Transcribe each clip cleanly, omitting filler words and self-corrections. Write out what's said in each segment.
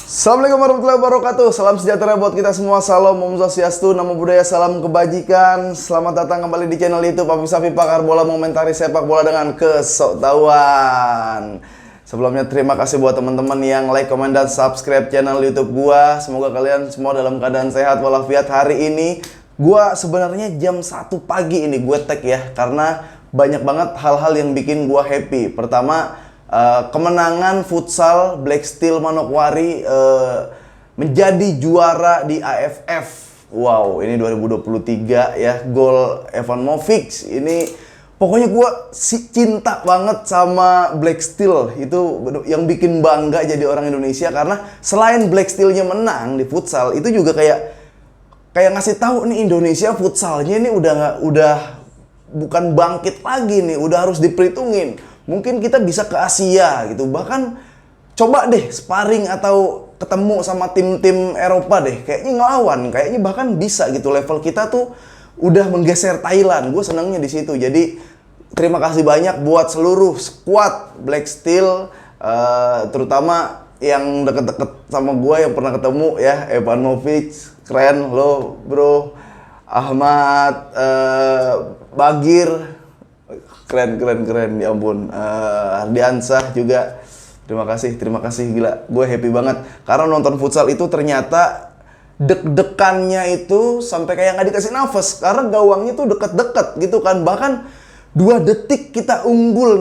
Assalamualaikum warahmatullahi wabarakatuh. Salam sejahtera buat kita semua. Salam Om Swastiastu, Namo Buddhaya, salam kebajikan. Selamat datang kembali di channel YouTube Afif Safi, pakar bola mengomentari sepak bola dengan kesoktahuan. Sebelumnya terima kasih buat teman-teman yang like, komen, dan subscribe channel YouTube gua. Semoga kalian semua dalam keadaan sehat walafiat. Hari ini gua sebenarnya jam 1 pagi ini gue tag ya, karena banyak banget hal-hal yang bikin gua happy. Pertama, kemenangan futsal Black Steel Manokwari menjadi juara di AFF. Wow, ini 2023 ya, gol Evan Movic. Ini pokoknya gue cinta banget sama Black Steel. Itu yang bikin bangga jadi orang Indonesia, karena selain Black Steel-nya menang di futsal, itu juga kayak ngasih tahu nih, Indonesia futsalnya ini udah bukan bangkit lagi nih, udah harus diperhitungin. Mungkin kita bisa ke Asia gitu, bahkan coba deh sparring atau ketemu sama tim-tim Eropa deh, kayaknya ngelawan, kayaknya bahkan bisa gitu. Level kita tuh udah menggeser Thailand. Gue senangnya di situ. Jadi terima kasih banyak buat seluruh squad Black Steel, terutama yang deket-deket sama gue yang pernah ketemu ya, Evan Movic, keren lo bro. Ahmad, Bagir, keren, ya ampun. Ardiansah juga, terima kasih, gila, gue happy banget karena nonton futsal itu ternyata deg-degannya itu sampai kayak nggak dikasih nafas, karena gawangnya tuh deket-deket gitu kan. Bahkan 2 detik kita unggul,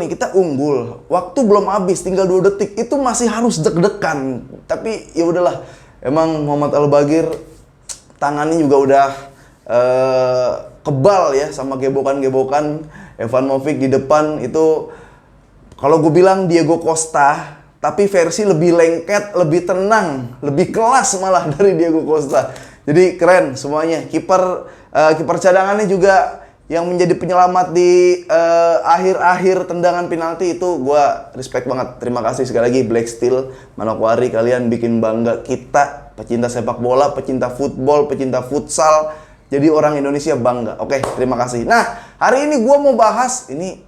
waktu belum habis, tinggal 2 detik, itu masih harus deg-degan. Tapi ya udahlah, emang Muhammad Al-Bagir tangannya juga udah kebal ya sama gebokan-gebokan. Evan Movic di depan itu, kalau gue bilang Diego Costa, tapi versi lebih lengket, lebih tenang, lebih kelas malah dari Diego Costa. Jadi keren semuanya. Kiper cadangannya juga yang menjadi penyelamat di akhir-akhir tendangan penalti, itu gue respect banget. Terima kasih sekali lagi Black Steel Manokwari, kalian bikin bangga kita, pecinta sepak bola, pecinta football, pecinta futsal. Jadi orang Indonesia bangga. Oke, terima kasih. Nah, hari ini gue mau bahas ini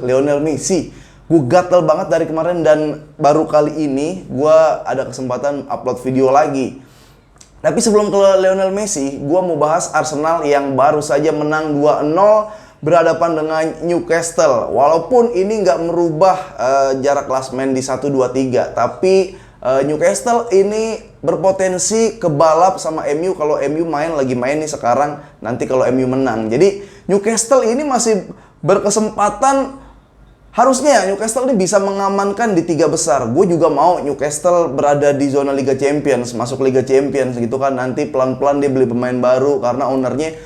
Lionel Messi. Gue gatel banget dari kemarin, dan baru kali ini gue ada kesempatan upload video lagi. Tapi sebelum ke Lionel Messi, gue mau bahas Arsenal yang baru saja menang 2-0 berhadapan dengan Newcastle. Walaupun ini nggak merubah jarak klasmen di 1, 2, 3, tapi Newcastle ini berpotensi kebalap sama MU kalau MU lagi main nih sekarang, nanti kalau MU menang. Jadi Newcastle ini masih berkesempatan, harusnya Newcastle ini bisa mengamankan di 3 besar. Gue juga mau Newcastle berada di zona Liga Champions, masuk Liga Champions gitu kan. Nanti pelan-pelan dia beli pemain baru, karena ownernya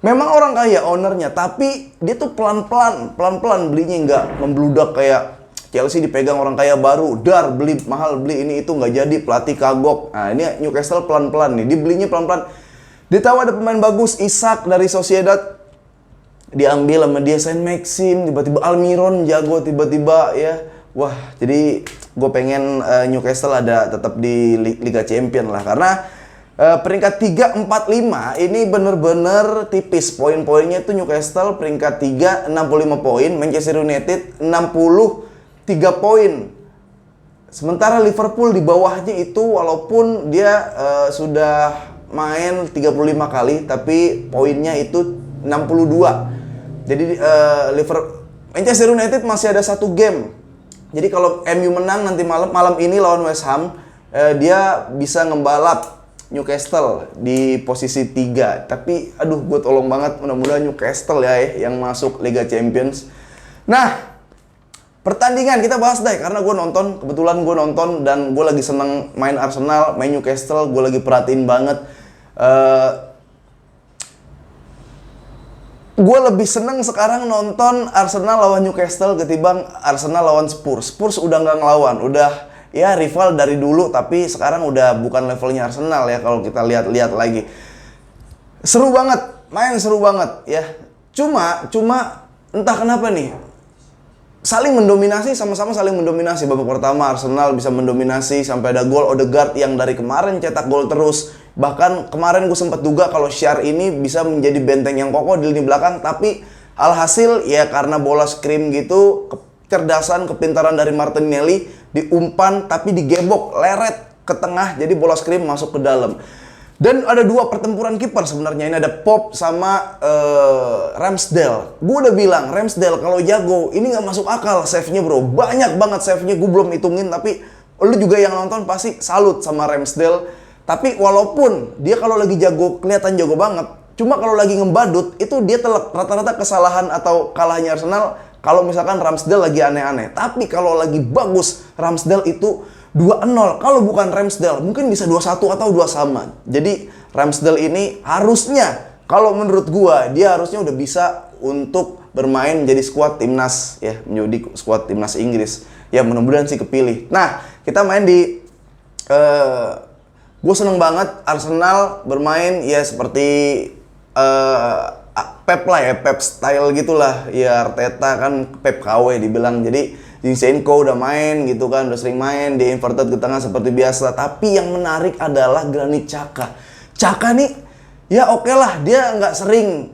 memang orang kaya ownernya, tapi dia tuh pelan-pelan belinya, nggak membludak kayak Chelsea dipegang orang kaya baru, beli mahal, beli ini itu, nggak jadi, pelatih kagok. Nah ini Newcastle pelan-pelan nih, dibelinya pelan-pelan. Dia tahu ada pemain bagus, Isak dari Sociedad, diambil sama dia Saint Maxim, tiba-tiba Almiron jago tiba-tiba ya. Wah, jadi gue pengen Newcastle ada tetap di Liga Champion lah, karena peringkat 3, 4, 5 ini bener-bener tipis. Poin-poinnya tuh Newcastle peringkat 3 65 poin, Manchester United 63 poin. Sementara Liverpool di bawahnya itu, walaupun dia sudah main 35 kali, tapi poinnya itu 62. Jadi Manchester United masih ada 1 game. Jadi kalau MU menang nanti malam ini lawan West Ham, dia bisa ngembalap Newcastle di posisi 3. Tapi aduh, gue tolong banget, mudah-mudahan Newcastle ya yang masuk Liga Champions. Nah, pertandingan kita bahas deh, karena kebetulan gue nonton dan gue lagi seneng main Arsenal, main Newcastle, gue lagi perhatiin banget. Gue lebih seneng sekarang nonton Arsenal lawan Newcastle ketimbang Arsenal lawan Spurs. Spurs udah nggak ngelawan, udah ya rival dari dulu, tapi sekarang udah bukan levelnya Arsenal ya kalau kita lihat lagi. Seru banget, main seru banget ya. Cuma entah kenapa nih, saling mendominasi, sama-sama saling mendominasi. Babak pertama Arsenal bisa mendominasi sampai ada gol Odegaard yang dari kemarin cetak gol terus. Bahkan kemarin gue sempat duga kalau Shar ini bisa menjadi benteng yang kokoh di lini belakang, tapi alhasil ya karena bola scream gitu, kecerdasan, kepintaran dari Martinelli, diumpan tapi digebok, leret. ke tengah, jadi bola screen masuk ke dalam. Dan ada dua pertempuran kiper sebenarnya. Ini ada Pop sama Ramsdale. Gue udah bilang Ramsdale kalau jago, ini nggak masuk akal save-nya bro. Banyak banget save-nya, gue belum hitungin, tapi lu juga yang nonton pasti salut sama Ramsdale. Tapi walaupun dia kalau lagi jago, kelihatan jago banget, cuma kalau lagi ngebadut, itu dia telak. Rata-rata kesalahan atau kalahnya Arsenal kalau misalkan Ramsdale lagi aneh-aneh. Tapi kalau lagi bagus, Ramsdale itu 2-0. Kalau bukan Ramsdale, mungkin bisa 2-1 atau 2 sama. Jadi Ramsdale ini harusnya, kalau menurut gua, dia harusnya udah bisa untuk bermain menjadi skuad timnas ya, menjadi skuad timnas Inggris. Ya mudah-mudahan sih kepilih. Nah, kita main di gue seneng banget Arsenal bermain ya seperti Pep lah ya, Pep style gitulah. Ya Arteta kan Pep KW dibilang. Jadi Zinchenko udah main gitu kan, udah sering main di inverted ke tengah seperti biasa. Tapi yang menarik adalah Granit Xhaka. Xhaka nih ya oke lah, dia nggak sering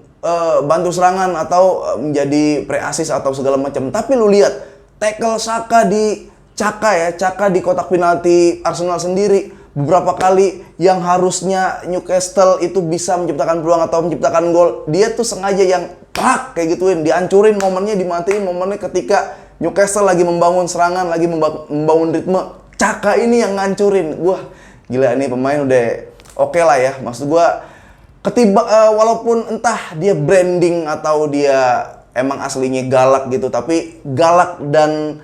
bantu serangan atau menjadi pre-assist atau segala macam. Tapi lu lihat tackle Xhaka di Xhaka di kotak penalti Arsenal sendiri beberapa kali yang harusnya Newcastle itu bisa menciptakan peluang atau menciptakan gol, dia tuh sengaja yang kayak gituin, dihancurin momennya, dimatiin momennya ketika Newcastle lagi membangun serangan, lagi membangun ritme. Xhaka ini yang ngancurin. Wah, gila nih pemain udah oke lah ya. Maksud gua walaupun entah dia branding atau dia emang aslinya galak gitu, tapi galak dan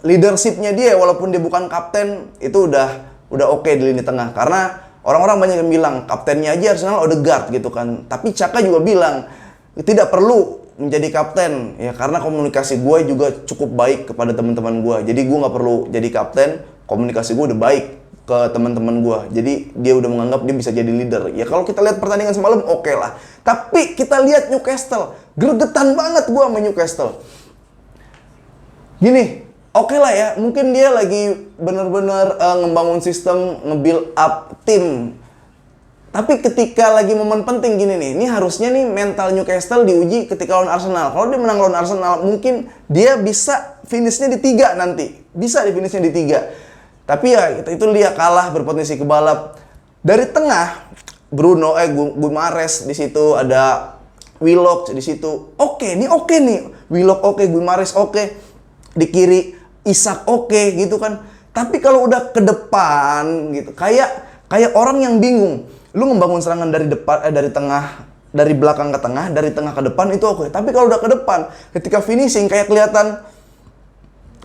leadershipnya dia walaupun dia bukan kapten itu udah oke di lini tengah. Karena orang-orang banyak yang bilang kaptennya aja Arsenal Odegaard gitu kan. Tapi Xhaka juga bilang tidak perlu menjadi kapten ya, karena komunikasi gue juga cukup baik kepada teman-teman gue. Jadi gue nggak perlu jadi kapten, komunikasi gue udah baik ke teman-teman gue. Jadi dia udah menganggap dia bisa jadi leader. Ya kalau kita lihat pertandingan semalam oke lah. Tapi kita lihat Newcastle, gregetan banget gue sama Newcastle. Gini, oke lah ya, mungkin dia lagi bener-bener ngebangun sistem, nge-build up tim. Tapi ketika lagi momen penting gini nih, ini harusnya nih mental Newcastle diuji ketika lawan Arsenal. Kalau dia menang lawan Arsenal, mungkin dia bisa finishnya di 3 nanti. Bisa di finishnya di 3. Tapi ya itu dia kalah, berpotensi kebalap. Dari tengah, Bruno, Guimaraes di situ, ada Willock di situ. Oke nih. Willock oke, Guimaraes oke. Di kiri Isak oke gitu kan. Tapi kalau udah ke depan gitu, kayak orang yang bingung. Lu ngebangun serangan dari depan, dari tengah, dari belakang ke tengah, dari tengah ke depan itu oke. Tapi kalau udah ke depan, ketika finishing kayak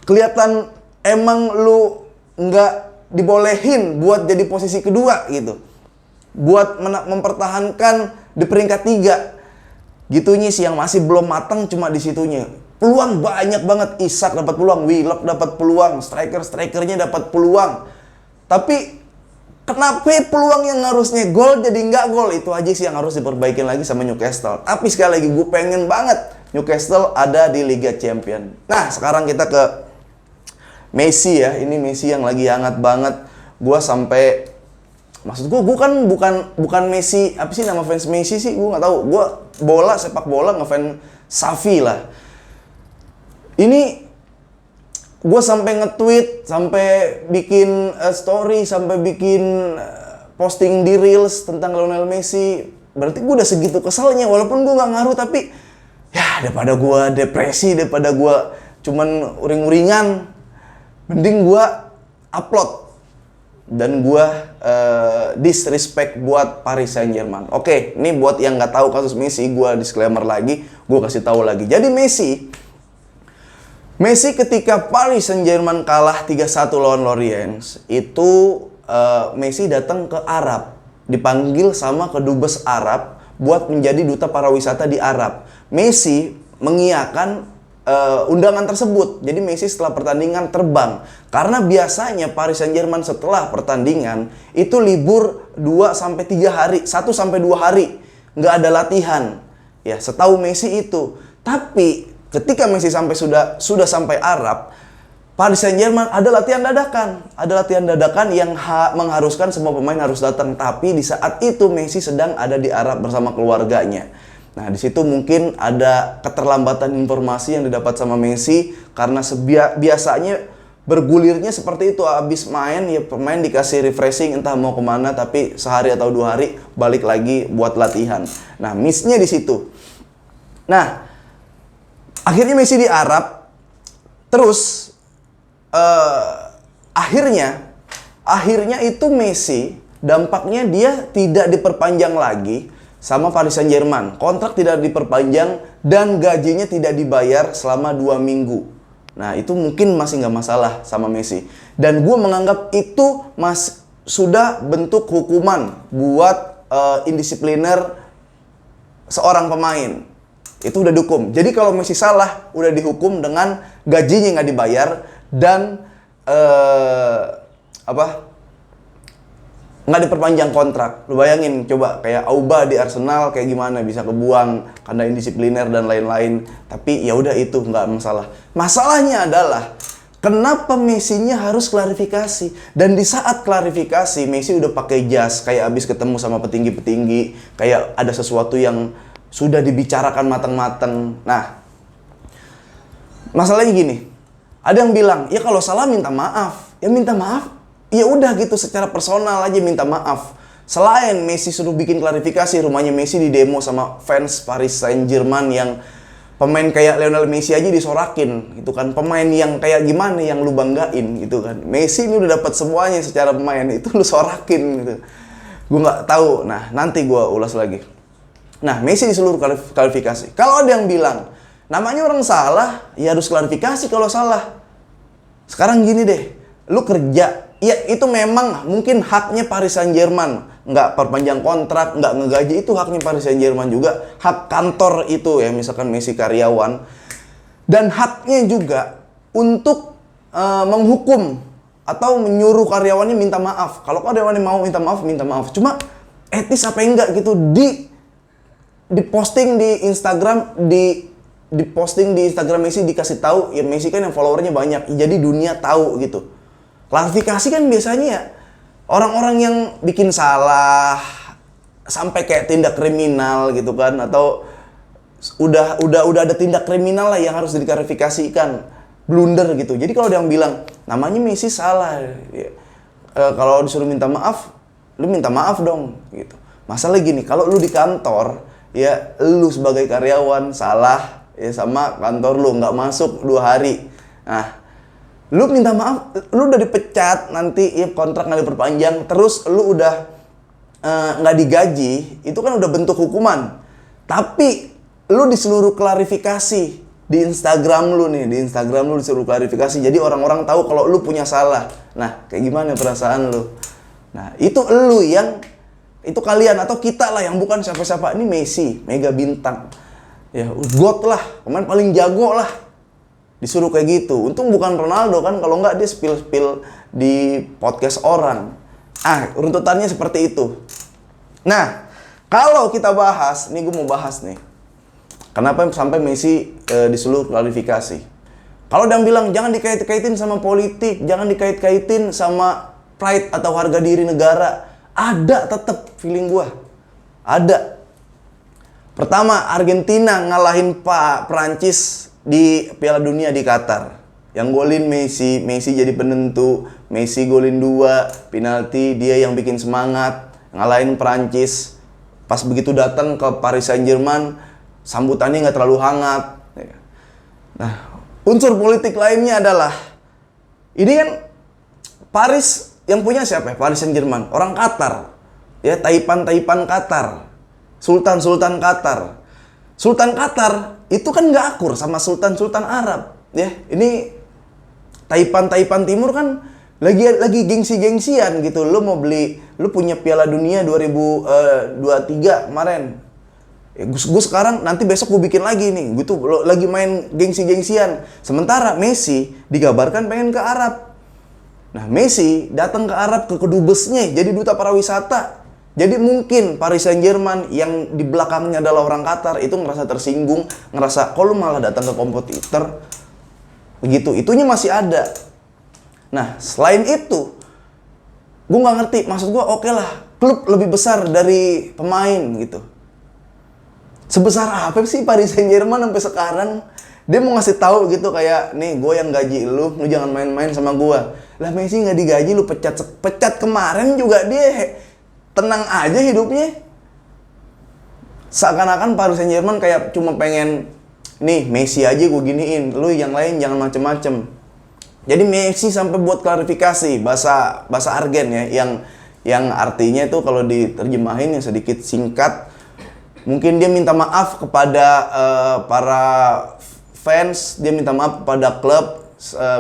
kelihatan emang lu nggak dibolehin buat jadi posisi kedua gitu. Buat mempertahankan di peringkat 3. Gitunya sih yang masih belum matang cuma di situnya. Peluang banyak banget, Isak dapat peluang, Willock dapat peluang, strikernya dapat peluang. Tapi kenapa peluang yang harusnya gol jadi nggak gol? Itu aja sih yang harus diperbaikin lagi sama Newcastle. Tapi sekali lagi gue pengen banget Newcastle ada di Liga Champion. Nah sekarang kita ke Messi ya. Ini Messi yang lagi hangat banget. Gue sampai, maksud gue kan bukan Messi, apa sih nama fans Messi sih? Gue nggak tahu. Gue sepak bola ngefans Xavi lah. Ini gue sampai nge-tweet, sampai bikin story, sampai bikin posting di Reels tentang Lionel Messi. Berarti gue udah segitu keselnya, walaupun gue nggak ngaruh, tapi ya daripada gue depresi, daripada gue cuman uring-uringan, mending gue upload dan gue disrespect buat Paris Saint-Germain. Oke, ini buat yang nggak tahu kasus Messi, gue disclaimer lagi, gue kasih tahu lagi. Jadi Messi ketika Paris Saint-Germain kalah 3-1 lawan Lorient, itu Messi datang ke Arab, dipanggil sama kedubes Arab buat menjadi duta pariwisata di Arab. Messi mengiyakan undangan tersebut. Jadi Messi setelah pertandingan terbang. Karena biasanya Paris Saint-Germain setelah pertandingan itu libur 2-3 hari, 1-2 hari. Nggak ada latihan. Ya, setahu Messi itu. Tapi ketika Messi sudah sampai Arab, Paris Saint-Germain ada latihan dadakan. Ada latihan dadakan yang mengharuskan semua pemain harus datang. Tapi di saat itu Messi sedang ada di Arab bersama keluarganya. Nah, di situ mungkin ada keterlambatan informasi yang didapat sama Messi karena biasanya bergulirnya seperti itu. Abis main ya pemain dikasih refreshing entah mau kemana, tapi sehari atau 2 hari balik lagi buat latihan. Nah, miss-nya di situ. Nah, akhirnya Messi di Arab. Terus akhirnya itu Messi dampaknya dia tidak diperpanjang lagi sama Paris Saint-Germain. Kontrak tidak diperpanjang dan gajinya tidak dibayar selama 2 minggu. Nah, itu mungkin masih nggak masalah sama Messi. Dan gue menganggap itu sudah bentuk hukuman buat indisipliner seorang pemain. Itu udah dihukum. Jadi kalau Messi salah, udah dihukum dengan gajinya nggak dibayar dan nggak diperpanjang kontrak. Lu bayangin coba kayak Auba di Arsenal kayak gimana, bisa kebuang karena indisipliner dan lain-lain. Tapi ya udah, itu nggak masalah. Masalahnya adalah kenapa Messi-nya harus klarifikasi? Dan di saat klarifikasi Messi udah pakai jas kayak abis ketemu sama petinggi-petinggi, kayak ada sesuatu yang sudah dibicarakan matang-matang. Nah, masalahnya gini. Ada yang bilang, ya kalau salah minta maaf. Ya minta maaf, ya udah gitu, secara personal aja minta maaf. Selain Messi suruh bikin klarifikasi, rumahnya Messi di demo sama fans Paris Saint-Germain yang pemain kayak Lionel Messi aja disorakin gitu kan. Pemain yang kayak gimana yang lu banggain gitu kan. Messi ini udah dapat semuanya secara pemain, itu lu sorakin gitu. Gue nggak tahu. Nah, nanti gue ulas lagi. Nah, Messi di seluruh klarifikasi. Kalau ada yang bilang, namanya orang salah, ya harus klarifikasi kalau salah. Sekarang gini deh, lu kerja, ya itu memang mungkin haknya Paris Saint-Germain. Nggak perpanjang kontrak, nggak ngegaji, itu haknya Paris Saint-Germain juga. Hak kantor itu ya, misalkan Messi karyawan. Dan haknya juga untuk menghukum atau menyuruh karyawannya minta maaf. Kalau karyawannya mau minta maaf, minta maaf. Cuma etis apa enggak gitu, di posting di Instagram, di posting di Instagram Messi, dikasih tahu ya, Messi kan yang followernya banyak, jadi dunia tahu gitu. Klarifikasi kan biasanya ya orang-orang yang bikin salah sampai kayak tindak kriminal gitu kan, atau udah ada tindak kriminal lah yang harus diklarifikasikan, blunder gitu. Jadi kalau ada yang bilang namanya Messi salah, ya, kalau disuruh minta maaf, lu minta maaf dong gitu. Masalah gini, kalau lu di kantor ya, lu sebagai karyawan salah ya sama kantor lu, nggak masuk 2 hari. Nah, lu minta maaf, lu udah dipecat, nanti ya kontrak nggak diperpanjang, terus lu udah nggak digaji, itu kan udah bentuk hukuman. Tapi lu di seluruh klarifikasi di Instagram lu nih, di Instagram lu disuruh klarifikasi, jadi orang-orang tahu kalau lu punya salah. Nah, kayak gimana perasaan lu? Nah, itu lu yang, itu kalian atau kita lah yang bukan siapa-siapa. Ini Messi, mega bintang. Ya, God lah, pemain paling jago lah. Disuruh kayak gitu. Untung bukan Ronaldo kan, kalau nggak dia spill-spill di podcast orang. Runtutannya seperti itu. Nah, kalau kita bahas, nih gue mau bahas nih. Kenapa sampai Messi disuruh klarifikasi? Kalau dia bilang jangan dikait-kaitin sama politik, jangan dikait-kaitin sama pride atau harga diri negara. Ada tetap feeling gua. Ada. Pertama, Argentina ngalahin Prancis di Piala Dunia di Qatar. Yang golin Messi, Messi jadi penentu, Messi golin 2, penalti dia yang bikin semangat, ngalahin Prancis. Pas begitu datang ke Paris Saint-Germain, sambutannya nggak terlalu hangat. Nah, unsur politik lainnya adalah, ini kan Paris yang punya siapa ya? Paris Saint-Germain, orang Qatar. Ya, Taipan Qatar. Sultan Qatar. Sultan Qatar itu kan nggak akur sama Sultan Arab. Ya, ini Taipan Timur kan lagi gengsi-gengsian gitu. Lu mau beli, lu punya Piala Dunia 2023 kemarin. Ya, gue sekarang nanti besok gue bikin lagi nih. Gue tuh lagi main gengsi-gengsian. Sementara Messi dikabarkan pengen ke Arab. Nah, Messi datang ke Arab, ke kedubesnya jadi duta pariwisata. Jadi mungkin Paris Saint-Germain yang di belakangnya adalah orang Qatar itu ngerasa tersinggung, ngerasa kok lu malah datang ke kompetitor. Begitu, itunya masih ada. Nah, selain itu, gue nggak ngerti, maksud gue oke lah, klub lebih besar dari pemain gitu. Sebesar apa sih Paris Saint-Germain sampai sekarang Dia mau ngasih tahu gitu kayak, nih gue yang gaji lu jangan main-main sama gue. Lah Messi nggak digaji, lu pecat kemarin juga dia tenang aja hidupnya. Seakan-akan Paris Saint-Germain kayak cuma pengen, nih Messi aja gue giniin, lu yang lain jangan macem-macem. Jadi Messi sampai buat klarifikasi bahasa Argen ya, yang artinya itu kalau diterjemahin yang sedikit singkat, mungkin dia minta maaf kepada para fans, dia minta maaf kepada klub.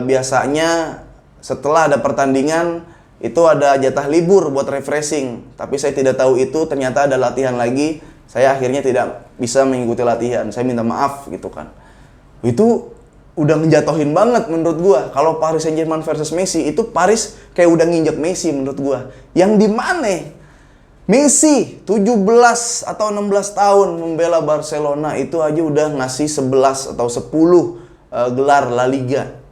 Biasanya setelah ada pertandingan itu ada jatah libur buat refreshing, tapi saya tidak tahu itu ternyata ada latihan lagi. Saya akhirnya tidak bisa mengikuti latihan. Saya minta maaf gitu kan. Itu udah ngejatohin banget menurut gua. Kalau Paris Saint-Germain versus Messi, itu Paris kayak udah nginjek Messi menurut gua. Yang di mana Messi 17 atau 16 tahun membela Barcelona, itu aja udah ngasih 11 atau 10 gelar La Liga.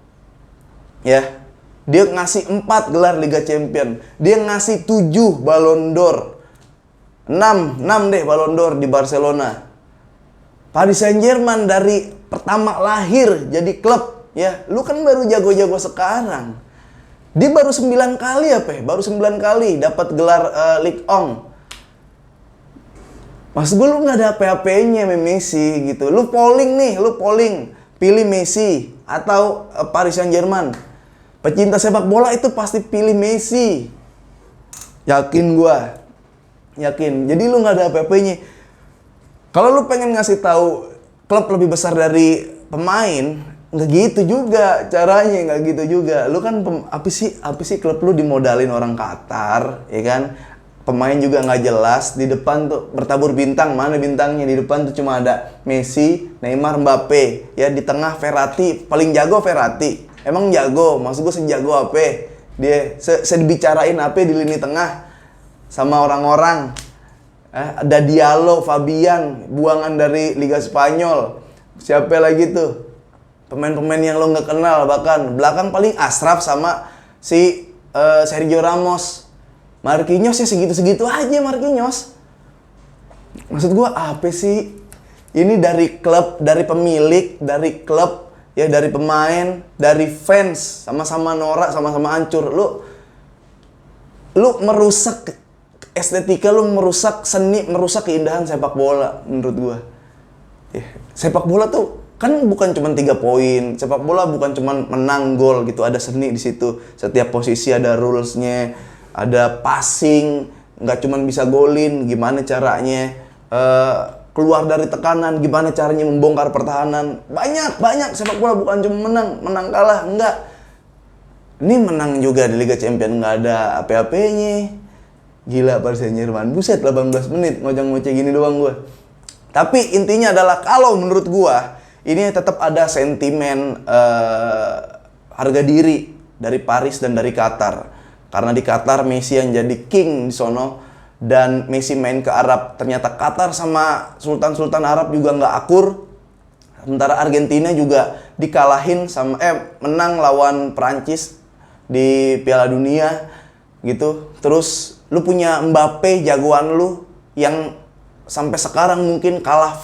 Ya. Dia ngasih 4 gelar Liga Champion. Dia ngasih 7 Ballon d'Or. 6 deh Ballon d'Or di Barcelona. Paris Saint-Germain dari pertama lahir jadi klub, ya. Lu kan baru jago-jago sekarang. Dia baru 9 kali apa ya? Baru 9 kali dapat gelar Ligue 1. Maksud gue lu nggak ada apa-apanya sama Messi gitu. Lu polling, pilih Messi atau Paris Saint-Germain. Pecinta sepak bola itu pasti pilih Messi. Yakin gua. Yakin. Jadi lu nggak ada apa-apanya. Kalau lu pengen ngasih tahu klub lebih besar dari pemain, nggak gitu juga caranya, nggak gitu juga. Lu kan apa sih klub lu dimodalin orang Qatar, ya kan? Pemain juga nggak jelas. Di depan tuh bertabur bintang, mana bintangnya? Di depan tuh cuma ada Messi, Neymar, Mbappe. Ya di tengah Verratti, paling jago Verratti. Emang jago? Maksud gue sejago apa? Dia sedibicarain apa di lini tengah sama orang-orang. Ada Diallo, Fabian, buangan dari Liga Spanyol. Siapa lagi tuh? Pemain-pemain yang lo nggak kenal bahkan. Belakang paling Ashraf sama si Sergio Ramos. Marquinhos ya segitu-segitu aja Marquinhos. Maksud gue apa sih? Ini dari klub, dari pemilik, dari klub, ya dari pemain, dari fans, sama-sama norak, sama-sama hancur. Lu merusak estetika, lu merusak seni, merusak keindahan sepak bola menurut gua. Sepak bola tuh kan bukan cuma 3 poin. Sepak bola bukan cuma menang gol gitu, ada seni di situ. Setiap posisi ada rules-nya, ada passing, nggak cuma bisa golin, gimana caranya keluar dari tekanan, gimana caranya membongkar pertahanan. Banyak sepak bola bukan cuma menang kalah, enggak. Ini menang juga di Liga Champions, nggak ada apa-apanya. Gila Paris Saint-Germain, buset 18 menit ngoceh-ngoceh gini doang gue. Tapi intinya adalah kalau menurut gue ini tetap ada sentimen harga diri dari Paris dan dari Qatar. Karena di Qatar Messi yang jadi king di sono dan Messi main ke Arab. Ternyata Qatar sama Sultan-Sultan Arab juga nggak akur. Sementara Argentina juga dikalahin sama menang lawan Perancis di Piala Dunia gitu. Terus lu punya Mbappe jagoan lu yang sampai sekarang mungkin kalah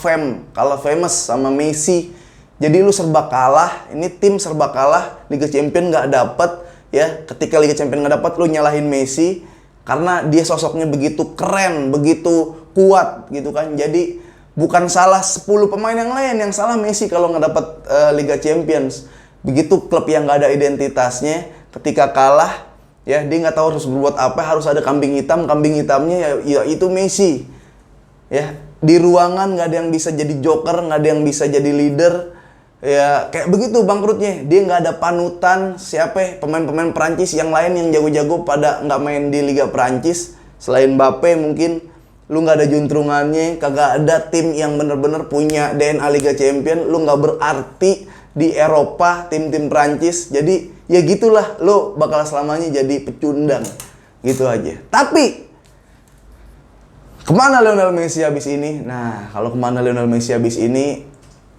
famous sama Messi. Jadi lu serba kalah, ini tim serba kalah, Liga Champions nggak dapet ya. Ketika Liga Champions nggak dapet, lu nyalahin Messi karena dia sosoknya begitu keren, begitu kuat gitu kan. Jadi bukan salah 10 pemain yang lain, yang salah Messi kalau nggak dapet Liga Champions. Begitu klub yang nggak ada identitasnya, ketika kalah ya dia nggak tahu harus berbuat apa, harus ada kambing hitamnya ya itu Messi. Ya di ruangan nggak ada yang bisa jadi joker, nggak ada yang bisa jadi leader. Ya kayak begitu bangkrutnya. Dia nggak ada panutan. Siapa pemain-pemain Prancis yang lain yang jago-jago pada nggak main di Liga Prancis. Selain Mbappe mungkin lu nggak ada juntrungannya, kagak ada tim yang bener-bener punya DNA Liga Champions. Lu nggak berarti di Eropa tim-tim Prancis. Jadi ya gitulah, lu bakal selamanya jadi pecundang gitu aja. Tapi kemana Lionel Messi habis ini? Nah, kalau kemana Lionel Messi habis ini,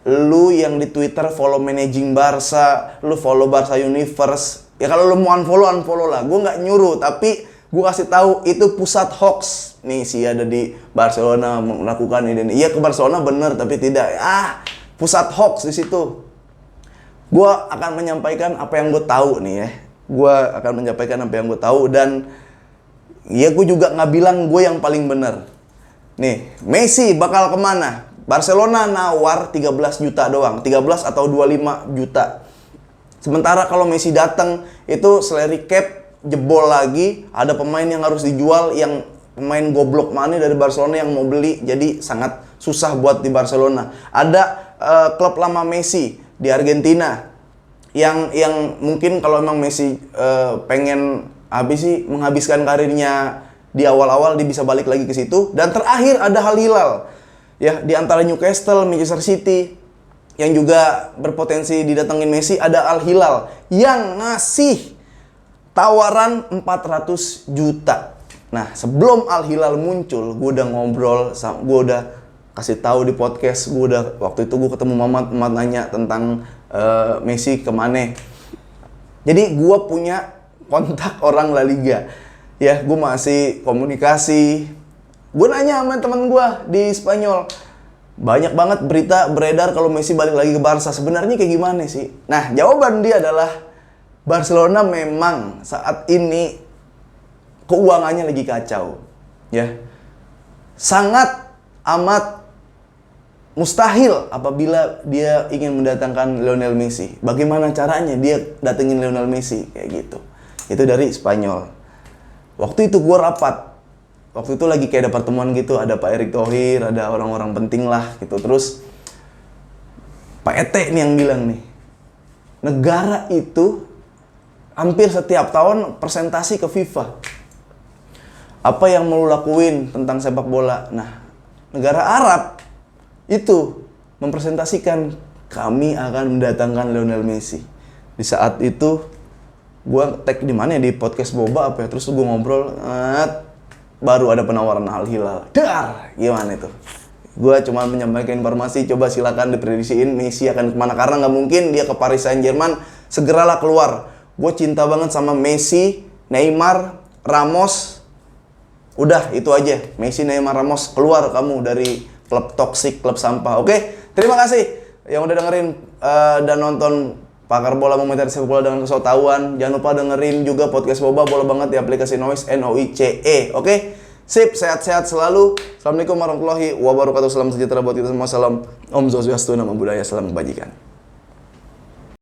lu yang di Twitter follow managing Barca, lu follow Barca Universe. Ya kalau lu mau unfollow lah. Gue nggak nyuruh, tapi gue kasih tahu itu pusat hoax. Messi ada di Barcelona melakukan ini. Iya ke Barcelona bener, tapi tidak. Pusat hoax di situ. gue akan menyampaikan apa yang gue tahu nih ya. Gue akan menyampaikan apa yang gue tahu, dan ya gue juga nggak bilang gue yang paling benar. Nih, Messi bakal kemana? Barcelona nawar 13 juta doang, 13 atau 25 juta. Sementara kalau Messi datang itu salary cap jebol lagi, ada pemain yang harus dijual, yang pemain goblok mana dari Barcelona yang mau beli, jadi sangat susah buat di Barcelona. Ada klub lama Messi di Argentina yang mungkin kalau emang Messi pengen menghabiskan karirnya di awal-awal, dia bisa balik lagi ke situ. Dan terakhir ada Al Hilal ya, di antara Newcastle, Manchester City yang juga berpotensi didatengin Messi. Ada Al Hilal yang ngasih tawaran 400 juta. Nah, sebelum Al Hilal muncul, gue udah ngobrol, gue udah kasih tahu di podcast, waktu itu gue ketemu Mamat nanya tentang Messi kemana. Jadi gue punya kontak orang La Liga. Ya, gue masih komunikasi. Gue nanya sama teman gue di Spanyol. Banyak banget berita beredar kalau Messi balik lagi ke Barca. Sebenarnya kayak gimana sih? Nah, jawaban dia adalah Barcelona memang saat ini keuangannya lagi kacau. Ya. Sangat amat mustahil apabila dia ingin mendatangkan Lionel Messi. Bagaimana caranya dia datengin Lionel Messi kayak gitu. Itu dari Spanyol. Waktu itu gue rapat. Waktu itu lagi kayak ada pertemuan gitu, ada Pak Erick Thohir, ada orang-orang penting lah gitu. Terus Pak Ete nih yang bilang nih, negara itu hampir setiap tahun presentasi ke FIFA. Apa yang mau lakuin tentang sepak bola? Nah, negara Arab itu mempresentasikan kami akan mendatangkan Lionel Messi. Di saat itu gue tag di mana ya, di podcast Boba apa ya, terus gue ngobrol, baru ada penawaran Al Hilal. Dar, gimana itu? Gue cuma menyampaikan informasi, coba silakan diprediksiin Messi akan kemana, karena nggak mungkin dia ke Paris Saint-Germain. Segeralah keluar. Gue cinta banget sama Messi, Neymar, Ramos. Udah itu aja. Messi, Neymar, Ramos, keluar kamu dari klub toksik, klub sampah. Oke, terima kasih yang udah dengerin dan nonton Pakar Bola Mengomentari Sepak Bola dengan Kesotahuan. Jangan lupa dengerin juga podcast Boba, bola banget di aplikasi Noise, Noice. Oke, sip, sehat-sehat selalu. Assalamualaikum warahmatullahi wabarakatuh. Salam sejahtera buat kita semua. Salam Om Swastiastu, Namo Buddhaya, salam kebajikan.